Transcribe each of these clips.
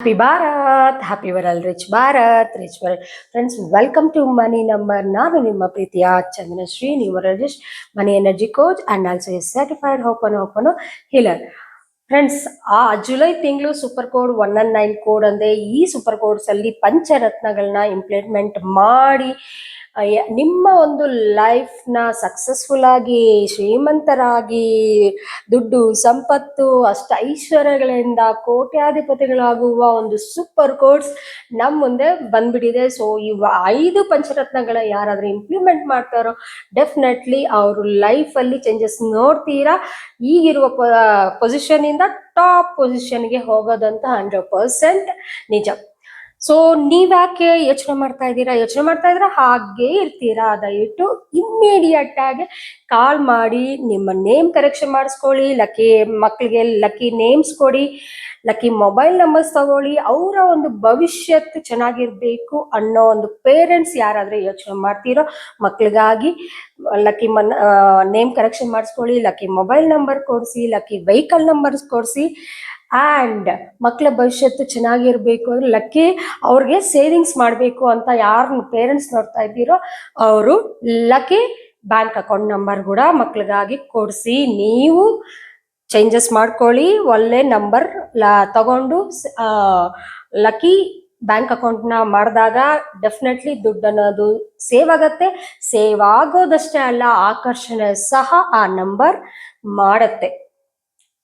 Happy Bharat, happy Varal Rich Bharat, Rich Varal. Friends, welcome to Money Number. ನಾನು ನಿಮ್ಮ ಪ್ರೀತಿಯ Chandrashree, numerologist, money energy coach and also a certified hypno healer. Friends, ಆ July ತಿಂಗಳು super code 119 code ಅಂದ್ರೆ ಈ super codes ಅಲ್ಲಿ ಪಂಚರತ್ನಗಳನ್ನ implement ಮಾಡಿ ನಿಮ್ಮ ಒಂದು ಲೈಫ್ನ ಸಕ್ಸಸ್ಫುಲ್ ಆಗಿ ಶ್ರೀಮಂತರಾಗಿ ದುಡ್ಡು ಸಂಪತ್ತು ಅಷ್ಟ ಐಶ್ವರ್ಯಗಳಿಂದ ಕೋಟ್ಯಾಧಿಪತಿಗಳಾಗುವ ಒಂದು ಸೂಪರ್ ಕೋಡ್ಸ್ ನಮ್ಮ ಮುಂದೆ ಬಂದ್ಬಿಟ್ಟಿದೆ. ಸೊ ಇವ 5 ಪಂಚರತ್ನಗಳ ಯಾರಾದ್ರೂ ಇಂಪ್ಲಿಮೆಂಟ್ ಮಾಡ್ತಾರೋ ಡೆಫಿನೆಟ್ಲಿ ಅವರು ಲೈಫಲ್ಲಿ ಚೇಂಜಸ್ ನೋಡ್ತೀರಾ. ಈಗಿರುವ ಪೊಸಿಷನ್ ಇಂದ ಟಾಪ್ ಪೊಸಿಷನ್ಗೆ ಹೋಗೋದಂತ 100% ನಿಜ. ಸೊ ನೀವ್ಯಾಕೆ ಯೋಚನೆ ಮಾಡ್ತಾ ಇದ್ದೀರಾ ಹಾಗೆ ಇರ್ತೀರಾ? ದಯವಿಟ್ಟು ಇಮ್ಮಿಡಿಯೇಟ್ ಆಗಿ ಕಾಲ್ ಮಾಡಿ ನಿಮ್ಮ ನೇಮ್ ಕರೆಕ್ಷನ್ ಮಾಡಿಸ್ಕೊಳ್ಳಿ, ಲಕ್ಕಿ ಮಕ್ಕಳಿಗೆ ಲಕ್ಕಿ ನೇಮ್ಸ್ ಕೊಡಿ, ಲಕ್ಕಿ ಮೊಬೈಲ್ ನಂಬರ್ಸ್ ತಗೊಳ್ಳಿ. ಅವರ ಒಂದು ಭವಿಷ್ಯತ್ ಚೆನ್ನಾಗಿರ್ಬೇಕು ಅನ್ನೋ ಒಂದು ಪೇರೆಂಟ್ಸ್ ಯಾರಾದ್ರೂ ಯೋಚನೆ ಮಾಡ್ತೀರೋ ಮಕ್ಕಳಿಗಾಗಿ ಲಕ್ಕಿ ನೇಮ್ ಕರೆಕ್ಷನ್ ಮಾಡಿಸ್ಕೊಳ್ಳಿ, ಲಕ್ಕಿ ಮೊಬೈಲ್ ನಂಬರ್ ಕೊಡಿಸಿ, ಲಕ್ಕಿ ವೆಹಿಕಲ್ ನಂಬರ್ಸ್ ಕೊಡಿಸಿ. ಆ್ಯಂಡ್ ಮಕ್ಕಳ ಭವಿಷ್ಯತ್ತು ಚೆನ್ನಾಗಿರ್ಬೇಕು ಅಂದ್ರೆ ಲಕ್ಕಿ ಅವ್ರಿಗೆ ಸೇವಿಂಗ್ಸ್ ಮಾಡಬೇಕು ಅಂತ ಯಾರು ಪೇರೆಂಟ್ಸ್ ನೋಡ್ತಾ ಇದ್ದೀರೋ ಅವರು ಲಕ್ಕಿ ಬ್ಯಾಂಕ್ ಅಕೌಂಟ್ ನಂಬರ್ ಕೂಡ ಮಕ್ಕಳಿಗಾಗಿ ಕೊಡಿಸಿ. ನೀವು ಚೇಂಜಸ್ ಮಾಡ್ಕೊಳ್ಳಿ, ಒಳ್ಳೆ ನಂಬರ್ ತಗೊಂಡು ಲಕ್ಕಿ ಬ್ಯಾಂಕ್ ಅಕೌಂಟ್ನ ಮಾಡಿದಾಗ ಡೆಫಿನೆಟ್ಲಿ ದುಡ್ಡು ಅನ್ನೋದು ಸೇವ್ ಆಗತ್ತೆ. ಸೇವ್ ಆಗೋದಷ್ಟೇ ಅಲ್ಲ, ಆಕರ್ಷಣೆ ಸಹ ಆ ನಂಬರ್ ಮಾಡತ್ತೆ.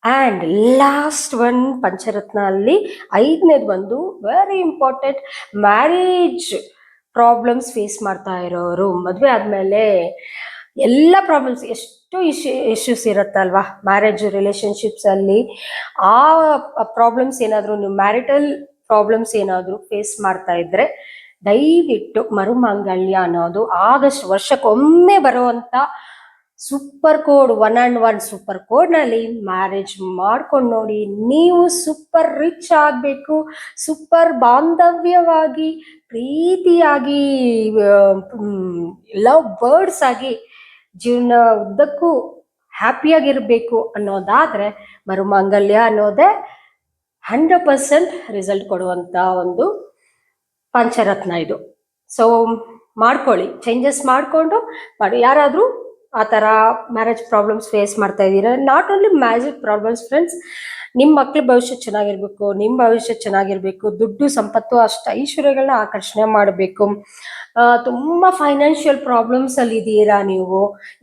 ಆ್ಯಂಡ್ ಲಾಸ್ಟ್ ಒನ್ ಪಂಚರತ್ನ ಅಲ್ಲಿ 5ನೇದು ಬಂದು very important. Marriage problems face ಮಾಡ್ತಾ ಇರೋರು, ಮದುವೆ ಆದಮೇಲೆ ಎಲ್ಲ ಪ್ರಾಬ್ಲಮ್ಸ್, ಎಷ್ಟು ಇಶ್ಯೂಸ್ ಇರುತ್ತಲ್ವಾ ಮ್ಯಾರೇಜ್ ರಿಲೇಷನ್ಶಿಪ್ಸ್ ಅಲ್ಲಿ. ಆ ಪ್ರಾಬ್ಲಮ್ಸ್ ಏನಾದರೂ ನೀವು ಮ್ಯಾರಿಟಲ್ ಪ್ರಾಬ್ಲಮ್ಸ್ ಏನಾದರೂ ಫೇಸ್ ಮಾಡ್ತಾ ಇದ್ರೆ ದಯವಿಟ್ಟು ಮರುಮಾಂಗಲ್ಯ ಅನ್ನೋದು ಆಗಸ್ಟ್ ವರ್ಷಕ್ಕೊಮ್ಮೆ ಬರುವಂತ ಸೂಪರ್ ಕೋಡ್ 1 ಸೂಪರ್ ಕೋಡ್ನಲ್ಲಿ ಮ್ಯಾರೇಜ್ ಮಾಡ್ಕೊಂಡು ನೋಡಿ. ನೀವು ಸೂಪರ್ ರಿಚ್ ಆಗಬೇಕು, ಸೂಪರ್ ಬಾಂಧವ್ಯವಾಗಿ ಪ್ರೀತಿಯಾಗಿ ಲವ್ ಬರ್ಡ್ಸ್ ಆಗಿ ಜೀವನ ಉದ್ದಕ್ಕೂ ಹ್ಯಾಪಿಯಾಗಿರ್ಬೇಕು ಅನ್ನೋದಾದ್ರೆ ಮರುಮಾಂಗಲ್ಯ ಅನ್ನೋದೇ 100% ರಿಸಲ್ಟ್ ಕೊಡುವಂತ ಒಂದು ಪಂಚರತ್ನ ಇದು. ಸೊ ಮಾಡ್ಕೊಳ್ಳಿ, ಚೇಂಜಸ್ ಮಾಡಿಕೊಂಡು ಮಾಡಿ. ಯಾರಾದರೂ ಆ ಥರ ಮ್ಯಾರೇಜ್ ಪ್ರಾಬ್ಲಮ್ಸ್ ಫೇಸ್ ಮಾಡ್ತಾ ಇದ್ದೀರಾ, not only marriage problems friends, ನಿಮ್ಮ ಮಕ್ಳ ಭವಿಷ್ಯ ಚೆನ್ನಾಗಿರ್ಬೇಕು, ನಿಮ್ಮ ಭವಿಷ್ಯ ಚೆನ್ನಾಗಿರ್ಬೇಕು, ದುಡ್ಡು ಸಂಪತ್ತು ಅಷ್ಟು ಐಶ್ವರ್ಯಗಳನ್ನ ಆಕರ್ಷಣೆ ಮಾಡಬೇಕು, ತುಂಬ ಫೈನಾನ್ಷಿಯಲ್ ಪ್ರಾಬ್ಲಮ್ಸ್ ಅಲ್ಲಿ ಇದ್ದೀರಾ ನೀವು,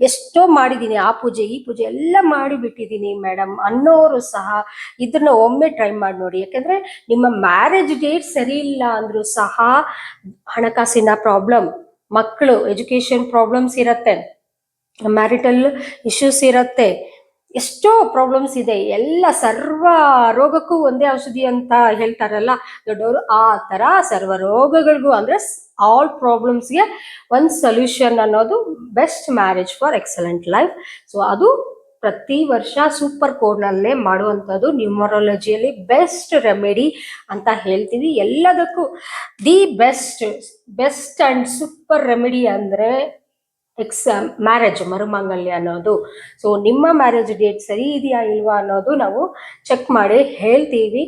ಎಷ್ಟೋ ಮಾಡಿದ್ದೀನಿ, ಆ ಪೂಜೆ ಈ ಪೂಜೆ ಎಲ್ಲ ಮಾಡಿಬಿಟ್ಟಿದ್ದೀನಿ ಮೇಡಮ್ ಅನ್ನೋರು ಸಹ ಇದನ್ನ ಒಮ್ಮೆ ಟ್ರೈ ಮಾಡಿ ನೋಡಿ. ಯಾಕೆಂದ್ರೆ ನಿಮ್ಮ ಮ್ಯಾರೇಜ್ ಡೇಟ್ ಸರಿ ಇಲ್ಲ ಅಂದ್ರೂ ಸಹ ಹಣಕಾಸಿನ ಪ್ರಾಬ್ಲಮ್, ಮಕ್ಕಳು ಎಜುಕೇಶನ್ ಪ್ರಾಬ್ಲಮ್ಸ್ ಇರತ್ತೆ, ಮ್ಯಾರಿಟಲ್ ಇಶ್ಯೂಸ್ ಇರತ್ತೆ, ಎಷ್ಟೋ ಪ್ರಾಬ್ಲಮ್ಸ್ ಇದೆ. ಎಲ್ಲ ಸರ್ವ ರೋಗಕ್ಕೂ ಒಂದೇ ಔಷಧಿ ಅಂತ ಹೇಳ್ತಾರಲ್ಲ ದೊಡ್ಡವರು, ಆ ಥರ ಸರ್ವ ರೋಗಗಳಿಗೂ ಅಂದ್ರೆ ಆಲ್ ಪ್ರಾಬ್ಲಮ್ಸ್ಗೆ ಒಂದು ಸೊಲ್ಯೂಷನ್ ಅನ್ನೋದು best marriage for excellent life. So ಅದು ಪ್ರತಿ ವರ್ಷ ಸೂಪರ್ ಕೋಡ್ನಲ್ಲೇ ಮಾಡುವಂಥದ್ದು, ನ್ಯೂಮರಾಲಜಿಯಲ್ಲಿ ಬೆಸ್ಟ್ ರೆಮಿಡಿ ಅಂತ ಹೇಳ್ತೀವಿ. ಎಲ್ಲದಕ್ಕೂ the best and super remedy ಅಂದರೆ ಮ್ಯಾರೇಜ್ ಮರುಮಾಂಗಲ್ಯ ಅನ್ನೋದು. ಸೊ ನಿಮ್ಮ ಮ್ಯಾರೇಜ್ ಡೇಟ್ ಸರಿ ಇದೆಯಾ ಇಲ್ವಾ ಅನ್ನೋದು ನಾವು ಚೆಕ್ ಮಾಡಿ ಹೇಳ್ತೀವಿ.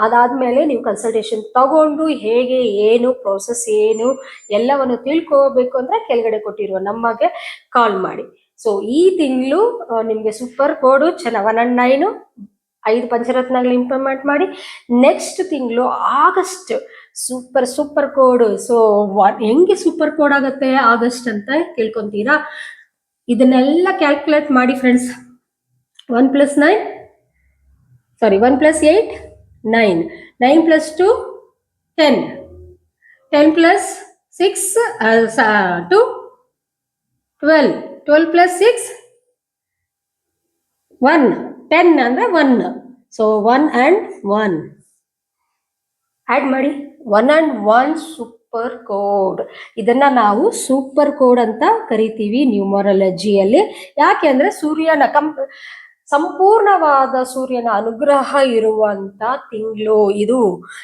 ಅದಾದ್ಮೇಲೆ ನೀವು ಕನ್ಸಲ್ಟೇಷನ್ ತಗೊಂಡು ಹೇಗೆ ಏನು ಪ್ರೋಸೆಸ್ ಏನು ಎಲ್ಲವನ್ನು ತಿಳ್ಕೋಬೇಕು ಅಂದ್ರೆ ಕೆಳಗಡೆ ಕೊಟ್ಟಿರುವ ನಮಗೆ ಕಾಲ್ ಮಾಡಿ. ಸೊ ಈ ತಿಂಗಳು ನಿಮಗೆ ಸೂಪರ್ ಕೋಡ್ 119 5 ಪಂಚರತ್ನಗಳು ಇಂಪ್ಲಿಮೆಂಟ್ ಮಾಡಿ. ನೆಕ್ಸ್ಟ್ ತಿಂಗಳು ಆಗಸ್ಟ್ ಸೂಪರ್ ಕೋಡ್. ಸೊ ಹೆಂಗೆ ಸೂಪರ್ ಕೋಡ್ ಆಗತ್ತೆ ಆಗಸ್ಟ್ ಅಂತ ಕೇಳ್ಕೊಂತೀರಾ? ಇದನ್ನೆಲ್ಲ ಕ್ಯಾಲ್ಕುಲೇಟ್ ಮಾಡಿ ಫ್ರೆಂಡ್ಸ್. 1 + 8 9, 9 + 2 10, 10 + 6 2 12, 12 + 6 1, 10 ಅಂದ್ರೆ 1. ಸೊ 1 and 1 ಆ್ಯಡ್ ಮಾಡಿ 1 ಸೂಪರ್ ಕೋಡ್. ಇದನ್ನ ನಾವು ಸೂಪರ್ ಕೋಡ್ ಅಂತ ಕರಿತೀವಿ ನ್ಯೂಮರಾಲಜಿಯಲ್ಲಿ. ಯಾಕೆ ಅಂದ್ರೆ ಸೂರ್ಯನ ಸಂಪೂರ್ಣವಾದ ಸೂರ್ಯನ ಅನುಗ್ರಹ ಇರುವಂತ ತಿಂಗಳು ಇದು.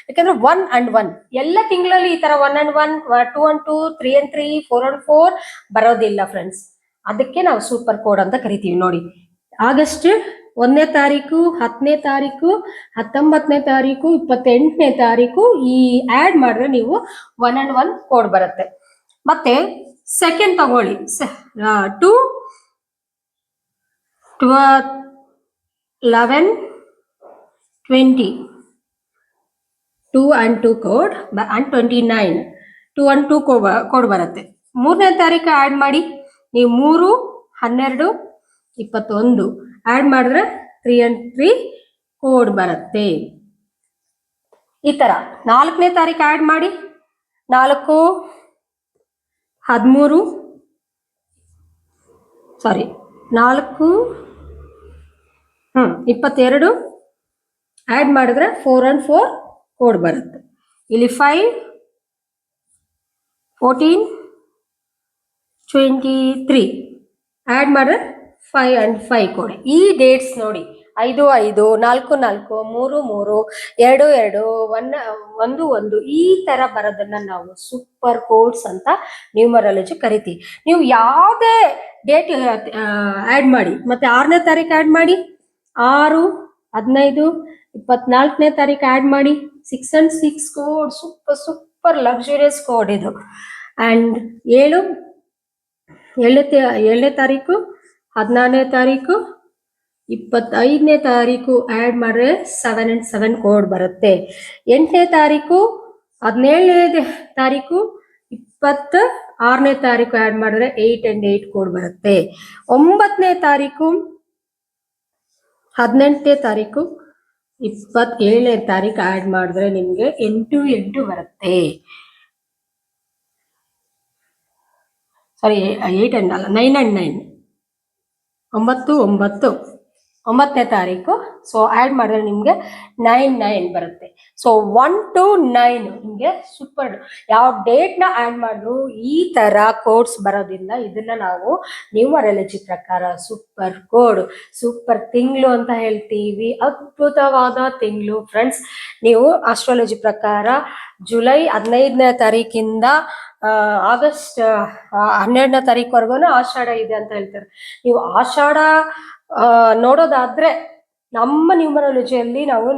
ಯಾಕಂದ್ರೆ 1 and 1 ಎಲ್ಲ ತಿಂಗಳಲ್ಲಿ ಈ ತರ 1 and 1, 2 and 2, 3 and 3, 4 and 4 ಬರೋದಿಲ್ಲ ಫ್ರೆಂಡ್ಸ್. ಅದಕ್ಕೆ ನಾವು ಸೂಪರ್ ಕೋಡ್ ಅಂತ ಕರಿತೀವಿ. ನೋಡಿ, ಆಗಸ್ಟ್ 1ನೇ ತಾರೀಕು, 10ನೇ ತಾರೀಕು, 19ನೇ ತಾರೀಕು, 28ನೇ ತಾರೀಕು ಈ ಆ್ಯಡ್ ಮಾಡಿದ್ರೆ ನೀವು 1 and 1 ಕೋಡ್ ಬರುತ್ತೆ. ಮತ್ತೆ ಸೆಕೆಂಡ್ ತಗೊಳ್ಳಿ, 2 11 20 2 and 2 code and 29 2 and 2 code ಬರುತ್ತೆ. 3ನೇ ತಾರೀಕು ಆ್ಯಡ್ ಮಾಡಿ ನೀವು 3 12 21 ಆ್ಯಡ್ ಮಾಡಿದ್ರೆ 3 and 3 ಕೋಡ್ ಬರುತ್ತೆ. ಈ ಥರ 4ನೇ ತಾರೀಕು ಆ್ಯಡ್ ಮಾಡಿ 4 13 ಸಾರಿ 4 22 ಆ್ಯಡ್ ಮಾಡಿದ್ರೆ 4 and 4 ಕೋಡ್ ಬರುತ್ತೆ. ಇಲ್ಲಿ 5 14 23 ಆ್ಯಡ್ ಮಾಡಿದ್ರೆ 5 and 5 ಕೋಡ್. ಈ ಡೇಟ್ಸ್ ನೋಡಿ, 5 5 4 4 3 3 2 2 1 1 ಈ ಥರ ಬರೋದನ್ನ ನಾವು ಸೂಪರ್ ಕೋಡ್ಸ್ ಅಂತ ನ್ಯೂಮರಾಲಜಿ ಕರಿತೀವಿ. ನೀವು ಯಾವುದೇ ಡೇಟ್ ಆ್ಯಡ್ ಮಾಡಿ, ಮತ್ತೆ 6ನೇ ತಾರೀಕು ಆ್ಯಡ್ ಮಾಡಿ, 6 15 24ನೇ ತಾರೀಕು ಆ್ಯಡ್ ಮಾಡಿ, 6 and 6 code super luxurious code ಇದು. ಆ್ಯಂಡ್ 7ನೇ ತಾರೀಕು, 14ನೇ ತಾರೀಕು, 25ನೇ ತಾರೀಕು ಆ್ಯಡ್ ಮಾಡಿದ್ರೆ 7 and 7 ಕೋಡ್ ಬರುತ್ತೆ. 8ನೇ ತಾರೀಕು, 17ನೇ ತಾರೀಕು, 26ನೇ ತಾರೀಕು ಆ್ಯಡ್ ಮಾಡಿದ್ರೆ 8 and 8 ಕೋಡ್ ಬರುತ್ತೆ. 9ನೇ ತಾರೀಕು, 18ನೇ ತಾರೀಕು, 27ನೇ ತಾರೀಕು ಆ್ಯಡ್ ಮಾಡಿದ್ರೆ ನಿಮಗೆ 8 8 ಬರುತ್ತೆ. ಸಾರಿ 8 and ಅಲ್ಲ 9 and 9 9 9ನೇ ತಾರೀಕು. ಸೊ ಆ್ಯಡ್ ಮಾಡಿದ್ರೆ ನಿಮಗೆ 9 9 ಬರುತ್ತೆ. ಸೊ 1 to 9 ನಿಮಗೆ ಸೂಪರ್. ಯಾವ ಡೇಟ್ನ ಆ್ಯಡ್ ಮಾಡಿದ್ರು ಈ ಥರ ಕೋಡ್ಸ್ ಬರೋದ್ರಿಂದ ಇದನ್ನ ನಾವು ನ್ಯೂಮರಾಲಜಿ ಪ್ರಕಾರ ಸೂಪರ್ ಕೋಡ್, ಸೂಪರ್ ತಿಂಗಳು ಅಂತ ಹೇಳ್ತೀವಿ. ಅದ್ಭುತವಾದ ತಿಂಗಳು ಫ್ರೆಂಡ್ಸ್. ನೀವು ಆಸ್ಟ್ರಾಲಜಿ ಪ್ರಕಾರ ಜುಲೈ 15ನೇ ತಾರೀಕಿಂದ ಆಗಸ್ಟ್ 12ನೇ ತಾರೀಕುವರೆಗೂ ಆಷಾಢ ಇದೆ ಅಂತ ಹೇಳ್ತಾರೆ. ನೀವು ಆಷಾಢ ನೋಡೋದಾದ್ರೆ ನಮ್ಮ ನ್ಯೂಮರಾಲಜಿಯಲ್ಲಿ ನಾವು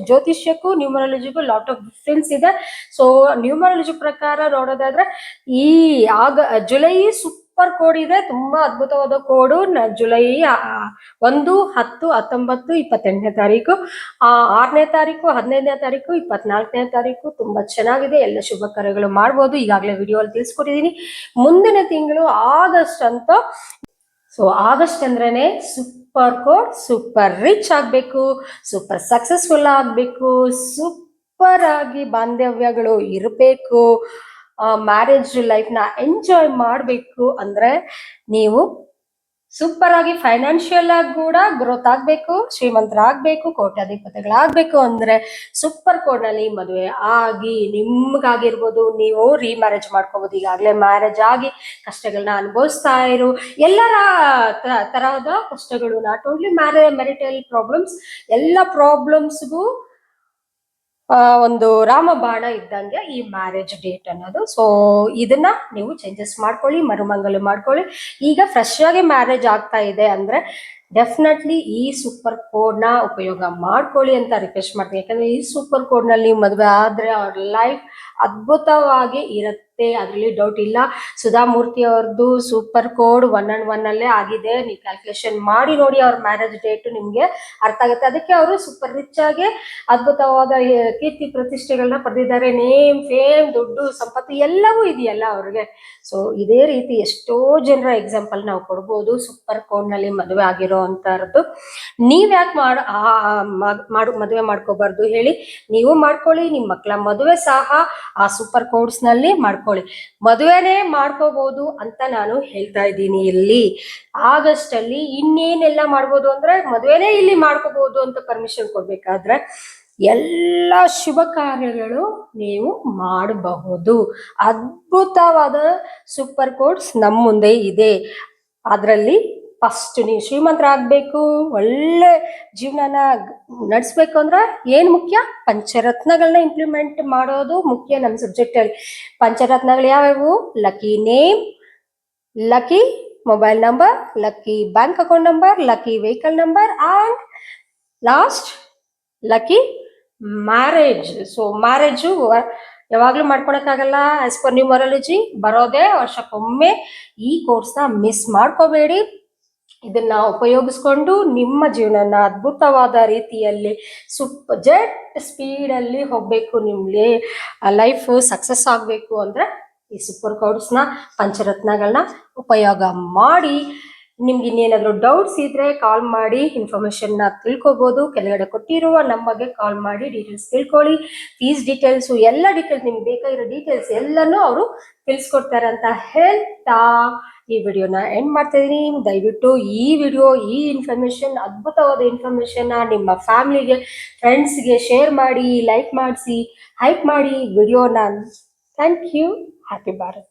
ಜ್ಯೋತಿಷ್ಯಕ್ಕೂ ನ್ಯೂಮರಾಲಜಿಗೂ ಲಾಟ್ ಆಫ್ ಡಿಫ್ರೆನ್ಸ್ ಇದೆ. ಸೊ ನ್ಯೂಮರಾಲಜಿ ಪ್ರಕಾರ ನೋಡೋದಾದ್ರೆ ಈ ಜುಲೈ ಸೂಪರ್ ಕೋಡ್ ಇದೆ, ತುಂಬಾ ಅದ್ಭುತವಾದ ಕೋಡು. ಜುಲೈ 1 10 19 28ನೇ ತಾರೀಕು, 6ನೇ ತಾರೀಕು, 15ನೇ ತಾರೀಕು, 24ನೇ ತಾರೀಕು ತುಂಬಾ ಚೆನ್ನಾಗಿದೆ. ಎಲ್ಲ ಶುಭ ಕಾರ್ಯಗಳು ಮಾಡ್ಬೋದು. ಈಗಾಗಲೇ ವಿಡಿಯೋ ಅಲ್ಲಿ ತಿಳಿಸ್ಕೊಟ್ಟಿದ್ದೀನಿ. ಮುಂದಿನ ತಿಂಗಳು ಆಗಸ್ಟ್ ಅಂತ. ಸೊ ಆಗಸ್ಟ್ ಅಂದ್ರೇನೆ ಸೂಪರ್ ಕೋಡ್, ಸೂಪರ್ ರಿಚ್ ಆಗಬೇಕು, ಸೂಪರ್ ಸಕ್ಸಸ್ಫುಲ್ ಆಗಬೇಕು, ಸೂಪರ್ ಆಗಿ ಬಾಂಧವ್ಯಗಳು ಇರಬೇಕು, ಮ್ಯಾರೇಜ್ ಲೈಫ್ನ ಎಂಜಾಯ್ ಮಾಡಬೇಕು ಅಂದ್ರೆ ನೀವು ಸೂಪರ್ ಆಗಿ ಫೈನಾನ್ಷಿಯಲ್ ಆಗಿ ಕೂಡ ಗ್ರೋತ್ ಆಗಬೇಕು, ಶ್ರೀಮಂತರಾಗಬೇಕು, ಕೋಟ್ಯಾಧಿಪತಿಗಳಾಗಬೇಕು ಅಂದ್ರೆ ಸೂಪರ್ ಕೋಡ್ ನಲ್ಲಿ ಮದುವೆ ಆಗಿ ನಿಮ್ಗಾಗಿರ್ಬೋದು, ನೀವು ರೀಮ್ಯಾರೇಜ್ ಮಾಡ್ಕೋಬಹುದು. ಈಗಾಗಲೇ ಮ್ಯಾರೇಜ್ ಆಗಿ ಕಷ್ಟಗಳನ್ನ ಅನುಭವಿಸ್ತಾ ಇರು ಎಲ್ಲರ ತರಹದ ಕಷ್ಟಗಳು, ನಾಟ್ ಓನ್ಲಿ ಮ್ಯಾರಿಟಲ್ ಪ್ರಾಬ್ಲಮ್ಸ್, ಎಲ್ಲ ಪ್ರಾಬ್ಲಮ್ಸ್ಗೂ ಒಂದು ರಾಮಬಾಣ ಇದ್ದಂಗೆ ಈ ಮ್ಯಾರೇಜ್ ಡೇಟ್ ಅನ್ನೋದು. ಸೊ ಇದನ್ನ ನೀವು ಚೇಂಜಸ್ ಮಾಡ್ಕೊಳ್ಳಿ, ಮರುಮಂಗಲ ಮಾಡ್ಕೊಳ್ಳಿ. ಈಗ ಫ್ರೆಶ್ ಆಗಿ ಮ್ಯಾರೇಜ್ ಆಗ್ತಾ ಇದೆ ಅಂದ್ರೆ ಡೆಫಿನೆಟ್ಲಿ ಈ ಸೂಪರ್ ಕೋಡ್ ನ ಉಪಯೋಗ ಮಾಡ್ಕೊಳ್ಳಿ ಅಂತ ರಿಕ್ವೆಸ್ಟ್ ಮಾಡ್ತೀನಿ. ಯಾಕಂದ್ರೆ ಈ ಸೂಪರ್ ಕೋಡ್ ನಲ್ಲಿ ನೀವು ಮದುವೆ ಆದ್ರೆ ಅವ್ರ ಲೈಫ್ ಅದ್ಭುತವಾಗಿ ಇರುತ್ತೆ, ಅದರಲ್ಲಿ ಡೌಟ್ ಇಲ್ಲ. ಸುಧಾಮೂರ್ತಿ ಅವ್ರದ್ದು ಸೂಪರ್ ಕೋಡ್ 1 and 1 ಅಲ್ಲೇ ಆಗಿದೆ. ನೀವು ಕ್ಯಾಲ್ಕುಲೇಷನ್ ಮಾಡಿ ನೋಡಿ, ಅವ್ರ ಮ್ಯಾರೇಜ್ ಡೇಟ್ ನಿಮ್ಗೆ ಅರ್ಥ ಆಗುತ್ತೆ. ಅದಕ್ಕೆ ಅವರು ಸೂಪರ್ ರಿಚ್ ಆಗಿ ಅದ್ಭುತವಾದ ಕೀರ್ತಿ ಪ್ರತಿಷ್ಠೆಗಳನ್ನ ಪಡೆದಿದ್ದಾರೆ. ನೇಮ್, ಫೇಮ್, ದುಡ್ಡು, ಸಂಪತ್ತು ಎಲ್ಲವೂ ಇದೆಯಲ್ಲ ಅವ್ರಿಗೆ. ಸೊ ಇದೇ ರೀತಿ ಎಷ್ಟೋ ಜನರ ಎಕ್ಸಾಂಪಲ್ ನಾವು ಕೊಡ್ಬೋದು ಸೂಪರ್ ಕೋಡ್ ನಲ್ಲಿ ಮದುವೆ ಆಗಿರೋ ಅಂತರದ್ದು. ನೀವ್ ಯಾಕೆ ಮದುವೆ ಮಾಡ್ಕೋಬಾರ್ದು ಹೇಳಿ? ನೀವು ಮಾಡ್ಕೊಳ್ಳಿ, ನಿಮ್ಮ ಮಕ್ಕಳ ಮದುವೆ ಸಹ ಆ ಸೂಪರ್ ಕೋಡ್ಸ್ ನಲ್ಲಿ ಮಾಡ್ಕೊಳ್ಳಿ. ಮದುವೆನೇ ಮಾಡ್ಕೋಬಹುದು ಅಂತ ನಾನು ಹೇಳ್ತಾ ಇದ್ದೀನಿ. ಇಲ್ಲಿ ಆಗಸ್ಟ್ ಅಲ್ಲಿ ಇನ್ನೇನೆಲ್ಲ ಮಾಡ್ಬೋದು ಅಂದ್ರೆ ಮದುವೆನೇ ಇಲ್ಲಿ ಮಾಡ್ಕೋಬಹುದು ಅಂತ ಪರ್ಮಿಷನ್ ಕೊಡ್ಬೇಕಾದ್ರೆ ಎಲ್ಲ ಶುಭ ಕಾರ್ಯಗಳು ನೀವು ಮಾಡಬಹುದು. ಅದ್ಭುತವಾದ ಸೂಪರ್ ಕೋಡ್ಸ್ ನಮ್ಮ ಮುಂದೆ ಇದೆ. ಅದರಲ್ಲಿ ಫಸ್ಟ್ ನೀವು ಶ್ರೀಮಂತರಾಗಬೇಕು, ಒಳ್ಳೆ ಜೀವನನ ನಡೆಸ್ಬೇಕು ಅಂದ್ರೆ ಏನು ಮುಖ್ಯ? ಪಂಚರತ್ನಗಳನ್ನ ಇಂಪ್ಲಿಮೆಂಟ್ ಮಾಡೋದು ಮುಖ್ಯ ನಮ್ಮ ಸಬ್ಜೆಕ್ಟ್ ಅಲ್ಲಿ. ಪಂಚರತ್ನಗಳು ಯಾವ್ಯಾವು? Lucky name, lucky mobile number, lucky bank account number, lucky vehicle number and last lucky marriage. So marriage ಯಾವಾಗಲೂ ಮಾಡ್ಕೊಳಕ್ಕಾಗಲ್ಲ. ಆಸ್ ಪರ್ ನ್ಯೂಮರಾಲಜಿ ಬರೋದೇ ವರ್ಷಕ್ಕೊಮ್ಮೆ. ಈ ಕೋರ್ಸ್ನ ಮಿಸ್ ಮಾಡ್ಕೋಬೇಡಿ. ಇದನ್ನ ಉಪಯೋಗಿಸ್ಕೊಂಡು ನಿಮ್ಮ ಜೀವನನ ಅದ್ಭುತವಾದ ರೀತಿಯಲ್ಲಿ ಜೆಟ್ ಸ್ಪೀಡಲ್ಲಿ ಹೋಗಬೇಕು. ನಿಮಗೆ ಲೈಫ್ ಸಕ್ಸಸ್ ಆಗಬೇಕು ಅಂದರೆ ಈ ಸೂಪರ್ ಕೋರ್ಸ್ನ ಪಂಚರತ್ನಗಳನ್ನ ಉಪಯೋಗ ಮಾಡಿ. ನಿಮ್ಗೆ ಇನ್ನೇನಾದರೂ ಡೌಟ್ಸ್ ಇದ್ರೆ ಕಾಲ್ ಮಾಡಿ ಇನ್ಫಾರ್ಮೇಷನ್ನ ತಿಳ್ಕೊಬೋದು. ಕೆಳಗಡೆ ಕೊಟ್ಟಿರುವ ನಂಬರ್ಗೆ ಕಾಲ್ ಮಾಡಿ ಡೀಟೇಲ್ಸ್ ತಿಳ್ಕೊಳ್ಳಿ. ಫೀಸ್ ಡೀಟೇಲ್ಸು ಎಲ್ಲ ಡೀಟೇಲ್ಸ್, ನಿಮ್ಗೆ ಬೇಕಾಗಿರೋ ಡೀಟೇಲ್ಸ್ ಎಲ್ಲನೂ ಅವರು ತಿಳಿಸ್ಕೊಡ್ತಾರೆ ಅಂತ ಹೇಳ್ತಾ ಈ ವಿಡಿಯೋನ ಎಂಡ್ ಮಾಡ್ತಾ ಇದ್ದೀನಿ. ದಯವಿಟ್ಟು ಈ ವಿಡಿಯೋ, ಈ ಇನ್ಫಾರ್ಮೇಷನ್, ಅದ್ಭುತವಾದ ಇನ್ಫಾರ್ಮೇಷನ್ನ ನಿಮ್ಮ ಫ್ಯಾಮಿಲಿಗೆ, ಫ್ರೆಂಡ್ಸ್ಗೆ ಶೇರ್ ಮಾಡಿ, ಲೈಕ್ ಮಾಡಿಸಿ, ಹೈಪ್ ಮಾಡಿ ವಿಡಿಯೋನ. Thank you. ಹ್ಯಾಪಿ ಭಾರತ್.